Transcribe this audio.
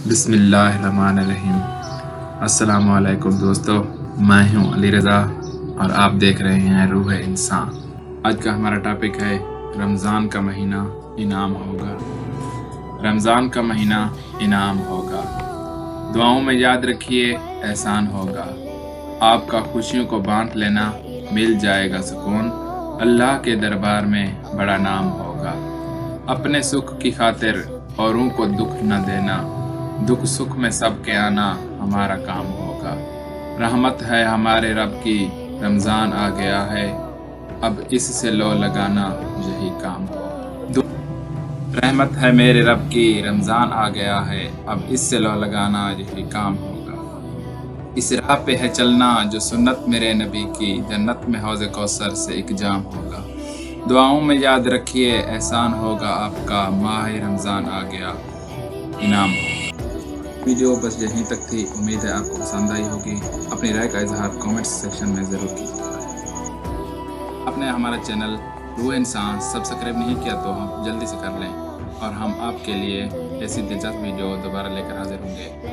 بسم اللہ الرحمن الرحیم۔ السلام علیکم دوستو، میں ہوں علی رضا اور آپ دیکھ رہے ہیں روح انسان۔ آج کا ہمارا ٹاپک ہے رمضان کا مہینہ انعام ہوگا۔ رمضان کا مہینہ انعام ہوگا، دعاؤں میں یاد رکھیے احسان ہوگا۔ آپ کا خوشیوں کو بانٹ لینا، مل جائے گا سکون، اللہ کے دربار میں بڑا نام ہوگا۔ اپنے سکھ کی خاطر اوروں کو دکھ نہ دینا، دکھ سکھ میں سب کے آنا ہمارا کام ہوگا۔ رحمت ہے ہمارے رب کی، رمضان آ گیا ہے، اب اس سے لو لگانا یہی کام ہو۔ رحمت ہے میرے رب کی، رمضان آ گیا ہے، اب اس سے لو لگانا یہی کام ہوگا۔ اس راہ پہ ہے چلنا جو سنت میرے نبی کی، جنت میں حوض کوثر سے ایک جام ہوگا۔ دعاؤں میں یاد رکھیے احسان ہوگا آپ کا، ماہ رمضان آ گیا انعام ہوگا۔ ویڈیو بس یہیں تک تھی، امید ہے آپ کو پسند آئی ہوگی۔ اپنی رائے کا اظہار کامنٹ سیکشن میں ضرور کیجیے۔ آپ نے ہمارا چینل روح انسان سبسکرائب نہیں کیا تو ہم جلدی سے کر لیں، اور ہم آپ کے لیے ایسی دلچسپ ویڈیو دوبارہ لے کر حاضر ہوں گے۔